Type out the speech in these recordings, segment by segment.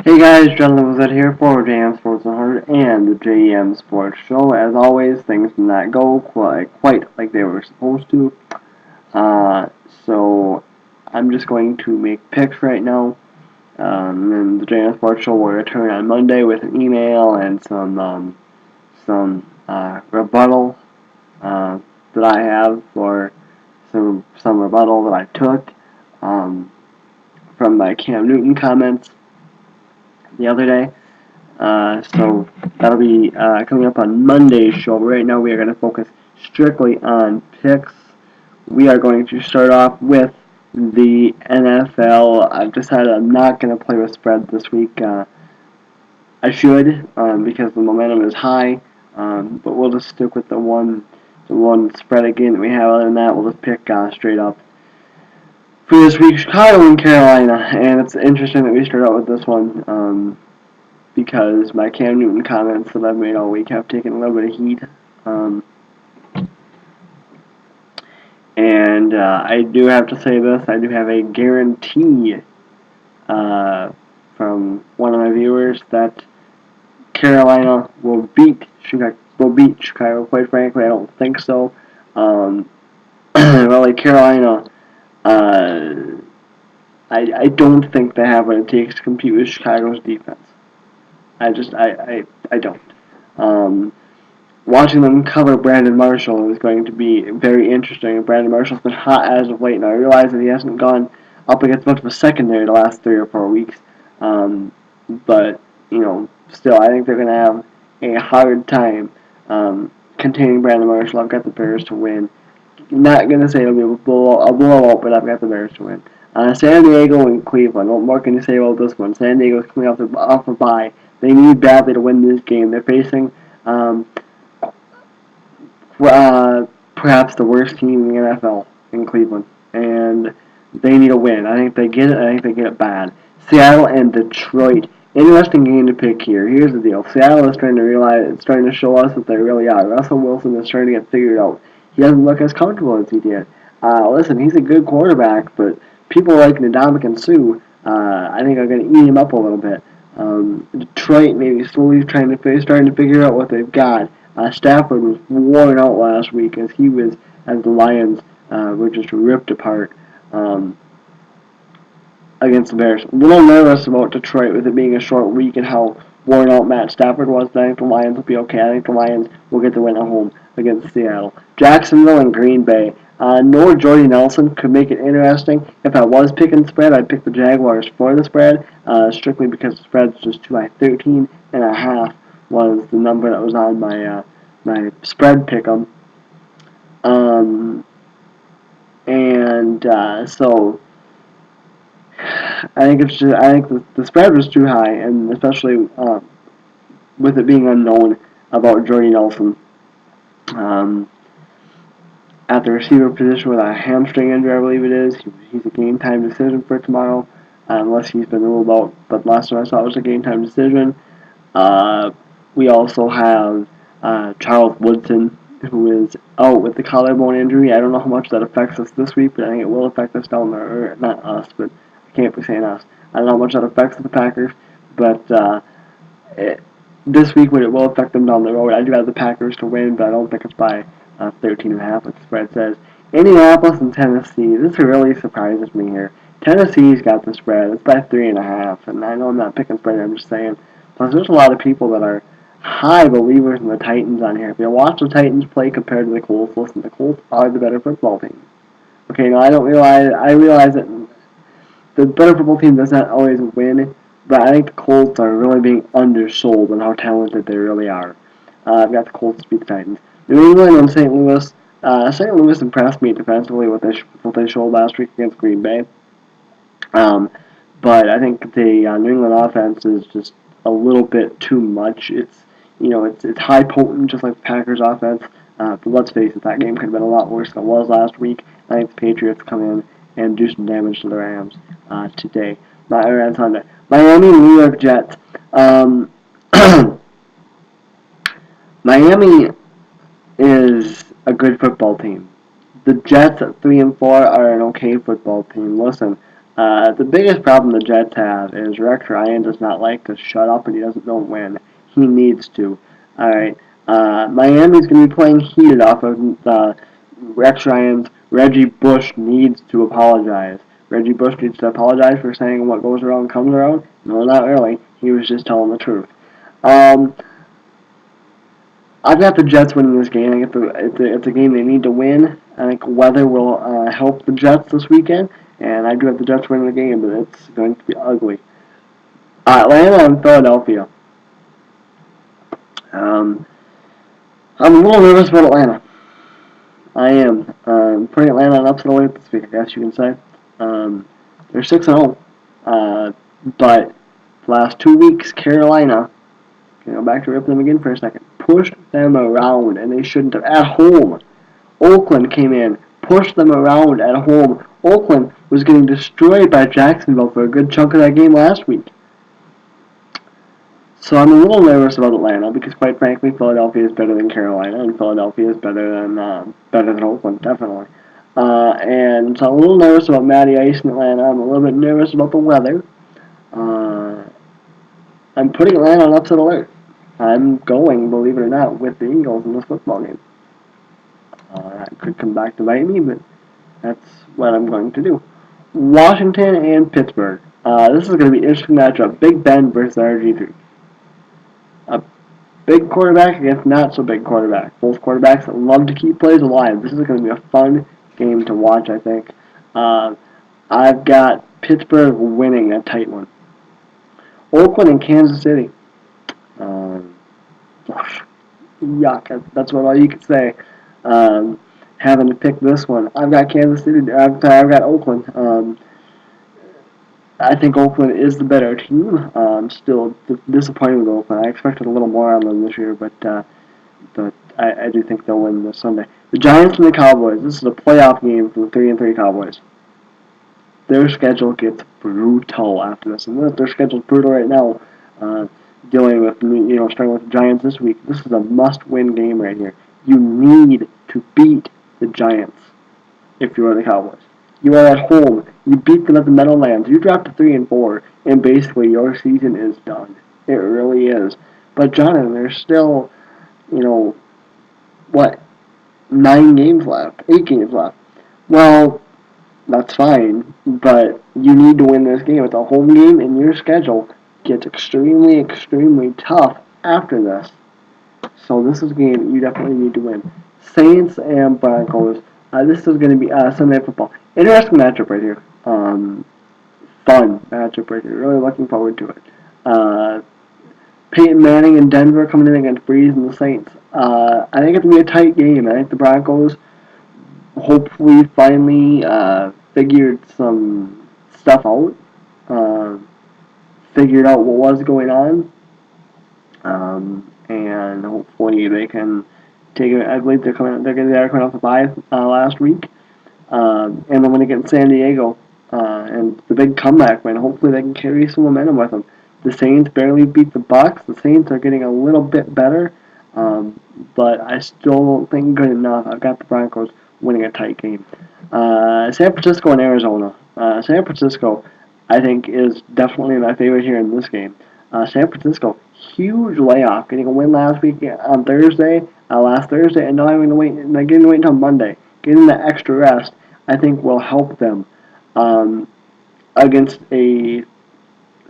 Hey guys, John Lewis here for JMSports 100 and the JMSports show. As always, things did not go quite like they were supposed to. Uh, so I'm just going to make picks right now. And the JMSports show will return on Monday with an email and some rebuttal uh, that I have, or some rebuttal that I took um, from my Cam Newton comments the other day. So that'll be coming up on Monday's show. Right now, we are going to focus strictly on picks. We are going to start off with the NFL. I've decided I'm not going to play with spread this week. I should because the momentum is high, but we'll just stick with the one spread again that we have. Other than that, we'll just pick straight up for this week, Chicago and Carolina. And it's interesting that we start out with this one. Because my Cam Newton comments that I've made all week have taken a little bit of heat. Um, and I do have to say this, I do have a guarantee from one of my viewers that Carolina will beat Chicago. Quite frankly, I don't think so. Really, Carolina, uh, I don't think they have what it takes to compete with Chicago's defense. I don't. Um, Watching them cover Brandon Marshall is going to be very interesting. Brandon Marshall's been hot as of late, and I realize that he hasn't gone up against much of a secondary the last 3 or 4 weeks. But, still, I think they're going to have a hard time containing Brandon Marshall. I've got the Bears to win. Not going to say it'll be a blowout, but I've got the Bears to win. San Diego and Cleveland. What more can you say about this one? San Diego's coming off a bye. They need badly to win this game. They're facing perhaps the worst team in the NFL in Cleveland, and they need a win. I think they get it. I think they get it bad. Seattle and Detroit. Interesting game to pick here. Here's the deal. Seattle is starting to show us that they really are. Russell Wilson is starting to get figured out. He doesn't look as comfortable as he did. Listen, he's a good quarterback, but people like Ndamukong and Sue, I think are going to eat him up a little bit. Detroit maybe slowly starting to figure out what they've got. Stafford was worn out last week as the Lions were just ripped apart against the Bears. A little nervous about Detroit with it being a short week and how worn out Matt Stafford was. But I think the Lions will be okay. I think the Lions will get the win at home against Seattle. Jacksonville and Green Bay. Nor Jordy Nelson could make it interesting. If I was picking spread, I'd pick the Jaguars for the spread, strictly because the spread's just too high. 13.5 was the number that was on my spread pick'em. So I think the spread was too high, and especially with it being unknown about Jordy Nelson. At the receiver position with a hamstring injury, I believe it is. He's a game time decision for tomorrow, unless he's been ruled out. But last time I saw it was a game time decision. We also have Charles Woodson, who is out with the collarbone injury. I don't know how much that affects us this week, but I think it will affect us down there. Or not us, but I can't be saying us. I don't know how much that affects the Packers, but this week it will affect them down the road. I do have the Packers to win, but I don't think it's by 13.5, like the spread says. Indianapolis and Tennessee. This really surprises me here. Tennessee's got the spread. It's by 3.5, and I know I'm not picking spread. I'm just saying. Plus, there's a lot of people that are high believers in the Titans on here. If you watch the Titans play compared to the Colts, listen, the Colts are the better football team. Okay, now I realize that the better football team does not always win, but I think the Colts are really being undersold on how talented they really are. I've got the Colts to beat the Titans. New England and St. Louis. St. Louis impressed me defensively what they showed last week against Green Bay. But I think the New England offense is just a little bit too much. It's high potent, just like the Packers offense. But let's face it, that game could have been a lot worse than it was last week. I think the Patriots come in and do some damage to the Rams today. On Sunday. Miami, New York Jets. Miami is a good football team. The Jets at 3-4 are an okay football team. Listen, The biggest problem the Jets have is Rex Ryan does not like to shut up and he doesn't know when. He needs to. Alright. Miami's going to be playing heated off of Rex Ryan's. Reggie Bush needs to apologize. Reggie Bush needs to apologize for saying what goes around comes around. No, not really. He was just telling the truth. I've got the Jets winning this game. It's a game they need to win. I think weather will help the Jets this weekend, and I do have the Jets winning the game, but it's going to be ugly. Atlanta and Philadelphia. Um, I'm a little nervous about Atlanta. I am. Putting Atlanta on upset alert this week, I guess you can say. They're 6-0, but the last 2 weeks, Carolina, go back to rip them again for a second, pushed them around, and they shouldn't have. At home, Oakland came in, pushed them around at home. Oakland was getting destroyed by Jacksonville for a good chunk of that game last week. So I'm a little nervous about Atlanta because, quite frankly, Philadelphia is better than Carolina, and Philadelphia is better than Oakland, definitely. And so I'm a little nervous about Matty Ice in Atlanta. I'm a little bit nervous about the weather. I'm putting Atlanta on upset alert. I'm going, believe it or not, with the Eagles in this football game. That could come back to bite me, but that's what I'm going to do. Washington and Pittsburgh. This is going to be an interesting matchup. Big Ben versus RG3. A big quarterback against not so big quarterback. Both quarterbacks that love to keep plays alive. This is going to be a fun game to watch, I think. I've got Pittsburgh winning a tight one. Oakland and Kansas City. Yuck. That's what all you can say. Having to pick this one. I've got Kansas City. I've got Oakland. I think Oakland is the better team. Still disappointed with Oakland. I expected a little more on them this year, but I do think they'll win this Sunday. The Giants and the Cowboys. This is a playoff game for the 3-3 Cowboys. Their schedule gets brutal after this, and their schedule's brutal right now. Dealing with starting with the Giants this week. This is a must-win game right here. You need to beat the Giants if you are the Cowboys. You are at home. You beat them at the Meadowlands. You drop to 3-4, and basically your season is done. It really is. But Jonathan, there's still, 9 games left, 8 games left. Well, that's fine, but you need to win this game. It's a home game, and your schedule gets extremely, extremely tough after this. So this is a game you definitely need to win. Saints and Broncos. This is going to be Sunday Night Football. Interesting matchup right here. Fun matchup right here. Really looking forward to it. Peyton Manning and Denver coming in against Breeze and the Saints. I think it's going to be a tight game. I think the Broncos hopefully finally figured some stuff out. Figured out what was going on. And hopefully they can take it. I believe they're coming off the bye last week. And then when they get in San Diego, and the big comeback win, hopefully they can carry some momentum with them. The Saints barely beat the Bucs. The Saints are getting a little bit better, but I still don't think good enough. I've got the Broncos winning a tight game. San Francisco and Arizona. San Francisco, I think, is definitely my favorite here in this game. San Francisco, huge layoff, getting a win last week on Thursday, last Thursday, and now having to wait, getting to wait until Monday. Getting that extra rest, I think, will help them against a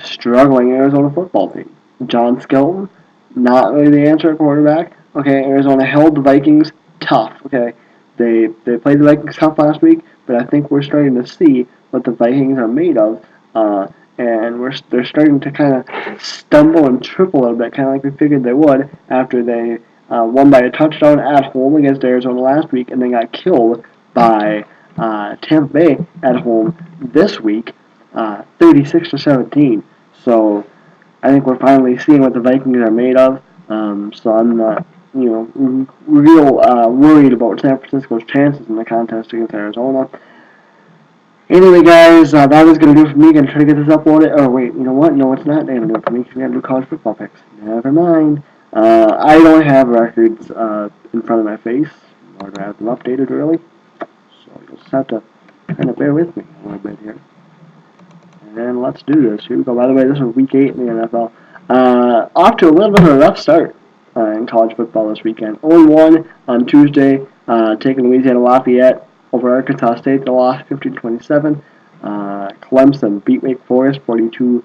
struggling Arizona football team. John Skelton, not really the answer at quarterback. Okay, Arizona held the Vikings tough. Okay, they played the Vikings tough last week, but I think we're starting to see what the Vikings are made of, and they're starting to kind of stumble and trip a little bit, kind of like we figured they would after they won by a touchdown at home against Arizona last week, and then got killed by Tampa Bay at home this week, 36-17. So I think we're finally seeing what the Vikings are made of. So I'm not, real worried about San Francisco's chances in the contest against Arizona. Anyway, guys, that is going to do it for me. Going to try to get this uploaded. Oh, wait, you know what? No, it's not going to do it for me. We got to do college football picks. Never mind. I don't have records in front of my face, or do I have them updated, really. So you'll just have to kind of bear with me a little bit here. And let's do this. Here we go. By the way, this is week 8 in the NFL. Off to a little bit of a rough start in college football this weekend. 0-1 on Tuesday, taking Louisiana Lafayette over Arkansas State. They lost 50-27. Clemson beat Wake Forest 42-13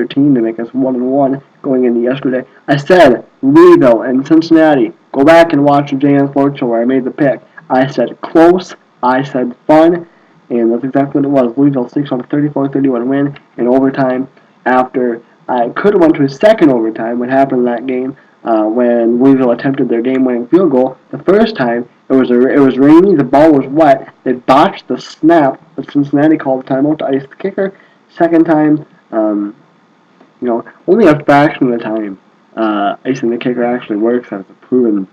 to make us 1-1 going into yesterday. I said Louisville and Cincinnati. Go back and watch the JMSports show where I made the pick. I said close. I said fun. And that's exactly what it was. Louisville 6 on a 34-31 win in overtime after I could have went to a second overtime. What happened in that game when Louisville attempted their game-winning field goal? The first time it was rainy, the ball was wet. They botched the snap, but Cincinnati called timeout to ice the kicker. Second time, only a fraction of the time icing the kicker actually works. That's a proven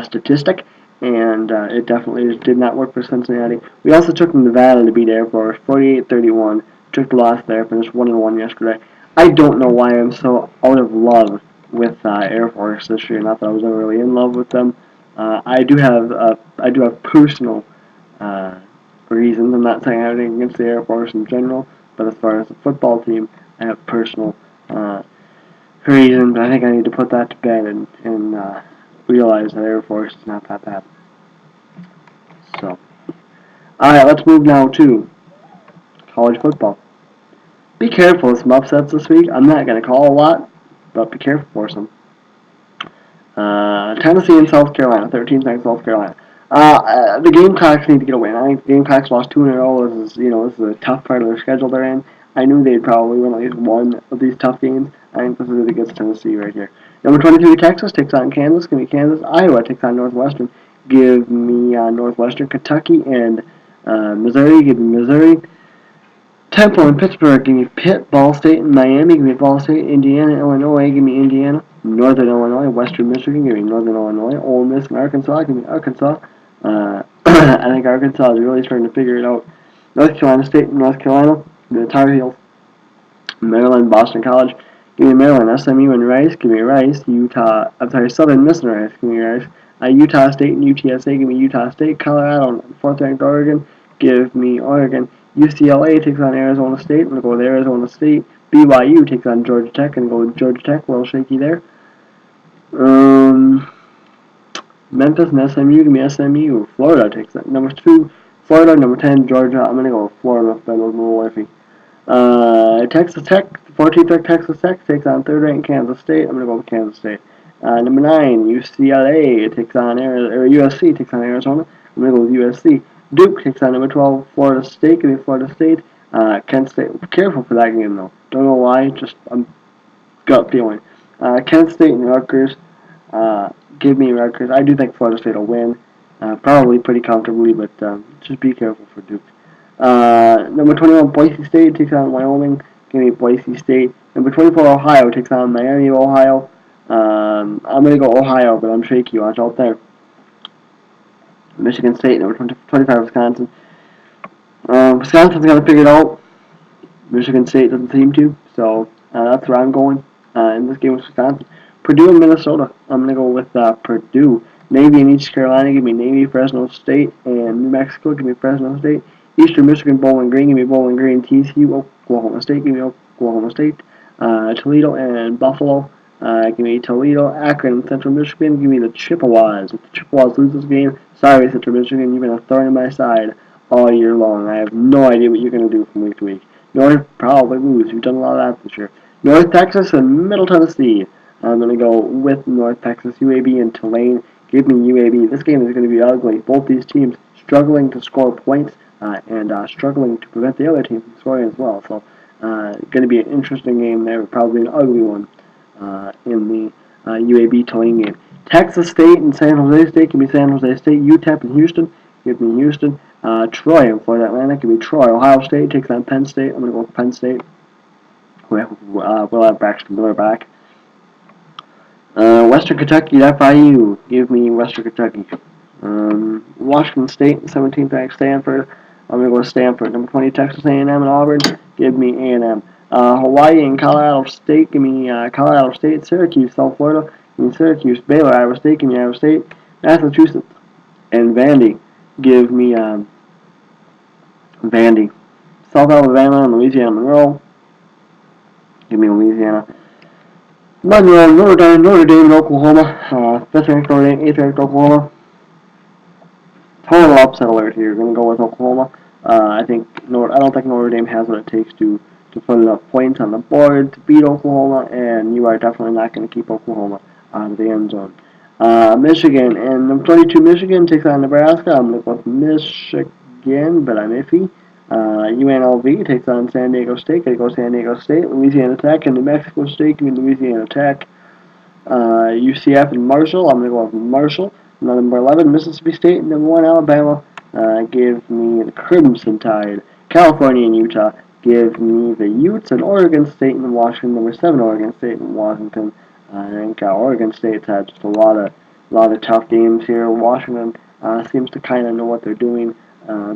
statistic. And it definitely did not work for Cincinnati. We also took Nevada to beat Air Force 48-31. Took the loss there, finished 1-1 yesterday. I don't know why I'm so out of love with Air Force this year. Not that I was ever really in love with them. I do have personal reasons. I'm not saying anything against the Air Force in general, but as far as the football team, I have personal reasons. I think I need to put that to bed and realize that Air Force is not that bad. So, alright, let's move now to college football. Be careful of some upsets this week. I'm not going to call a lot, but be careful for some. Tennessee and South Carolina, 13th South Carolina. The Gamecocks need to get a win. I think the Gamecocks lost 2 in a row. This is a tough part of their schedule they're in. I knew they'd probably win at least one of these tough games. I think this is really against Tennessee right here. Number 23, Texas takes on Kansas. Give me Kansas. Iowa takes on Northwestern. Give me Northwestern. Kentucky and Missouri. Give me Missouri. Temple and Pittsburgh. Give me Pitt. Ball State and Miami. Give me Ball State. Indiana, Illinois. Give me Indiana. Northern Illinois. Western Michigan. Give me Northern Illinois. Ole Miss and Arkansas. Give me Arkansas. I think Arkansas is really starting to figure it out. North Carolina State and North Carolina. Give me the Tar Heels. Maryland, Boston College. Give me Maryland. SMU and Rice. Give me Rice. Southern Miss and Rice. Give me Rice. Utah State and UTSA. Give me Utah State. Colorado, 4th ranked Oregon. Give me Oregon. UCLA takes on Arizona State. I'm going to go with Arizona State. BYU takes on Georgia Tech. I'm going to go with Georgia Tech. A little shaky there. Memphis and SMU. Give me SMU. Florida takes on number 2. Florida, number 10, Georgia. I'm going to go with Florida. That was a little iffy. Texas Tech, 14th ranked Texas Tech takes on 3rd ranked Kansas State. I'm going to go with Kansas State. Number 9, UCLA takes on USC takes on Arizona. I'm going to go with USC. Duke takes on number 12, Florida State. Give me Florida State. Kent State. Be careful for that game though. Don't know why. Just gut feeling. Kent State and Rutgers. Give me Rutgers. I do think Florida State will win. Probably pretty comfortably, but just be careful for Duke. Number 21, Boise State takes on Wyoming. Give me Boise State. Number 24, Ohio takes on Miami of Ohio. I'm going to go Ohio, but I'm shaky. Watch out there. Michigan State, number 25, Wisconsin. Wisconsin's got to figure it out. Michigan State doesn't seem to, so that's where I'm going in this game with Wisconsin. Purdue and Minnesota. I'm going to go with Purdue. Navy and East Carolina. Give me Navy, Fresno State, and New Mexico. Give me Fresno State. Eastern Michigan, Bowling Green. Give me Bowling Green. TCU, Oklahoma State. Give me Oklahoma State. Toledo and Buffalo. Give me Toledo. Akron, Central Michigan. Give me the Chippewas. If the Chippewas lose this game, sorry, Central Michigan, you've been a thorn in my side all year long. I have no idea what you're going to do from week to week. North probably lose. You've done a lot of that this year. North Texas and Middle Tennessee. I'm going to go with North Texas, UAB, and Tulane. Give me UAB. This game is going to be ugly. Both these teams struggling to score points and struggling to prevent the other team from scoring as well. So, going to be an interesting game there, probably an ugly one in the UAB Tulane game. Texas State and San Jose State. Give me San Jose State. UTEP and Houston. Give me Houston. Troy and Florida Atlantic. Give me Troy. Ohio State takes on Penn State. I'm going to go with Penn State. We'll have Braxton Miller back. Western Kentucky at FIU. Give me Western Kentucky. Washington State, 17th ranked Stanford. I'm going to go with Stanford. Number 20, Texas A&M and Auburn. Give me A&M. Hawaii and Colorado State. Give me Colorado State. Syracuse, South Florida. Give me Syracuse. Baylor, Iowa State. Give me Iowa State. Massachusetts and Vandy. Give me Vandy. South Alabama and Louisiana Monroe. Give me Louisiana. Monroe, Notre Dame, and Oklahoma. 5th ranked Notre Dame, 8th ranked Oklahoma. Total upset alert here. Going to go with Oklahoma. I don't think Notre Dame has what it takes to put enough points on the board to beat Oklahoma, and you are definitely not going to keep Oklahoma out of the end zone. Michigan and number 22 Michigan takes on Nebraska. I'm going to go with Michigan, but I'm iffy. UNLV takes on San Diego State. Going to go San Diego State. Louisiana Tech and New Mexico State. Give me Louisiana Tech. UCF and Marshall. I'm going to go with Marshall. Number 11, Mississippi State. Number 1, Alabama. Give me the Crimson Tide. California and Utah. Give me the Utes and Oregon State and Washington. Number 7, Oregon State and Washington. I think Oregon State's had just a lot of tough games here. Washington seems to kind of know what they're doing.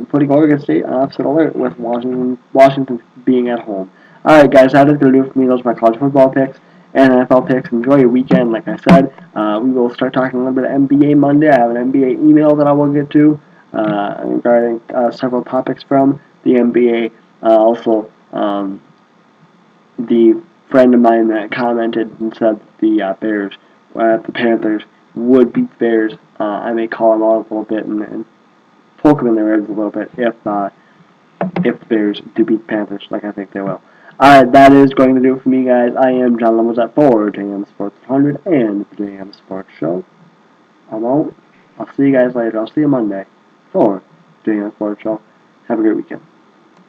Putting Oregon State on upset alert with Washington being at home. All right, guys, that is going to do it for me. Those are my college football picks and NFL picks. Enjoy your weekend. Like I said, we will start talking a little bit of NBA Monday. I have an NBA email that I will get to regarding several topics from the NBA. Also, the friend of mine that commented and said the the Panthers would beat the Bears. I may call them out a little bit and poke them in their ribs a little bit if the Bears do beat the Panthers, like I think they will. Alright, that is going to do it for me, guys. I am John Lemons for JM Sports 100 and the JM Sports Show. I'm out. I'll see you guys later. I'll see you Monday for JM Sports Show. Have a great weekend.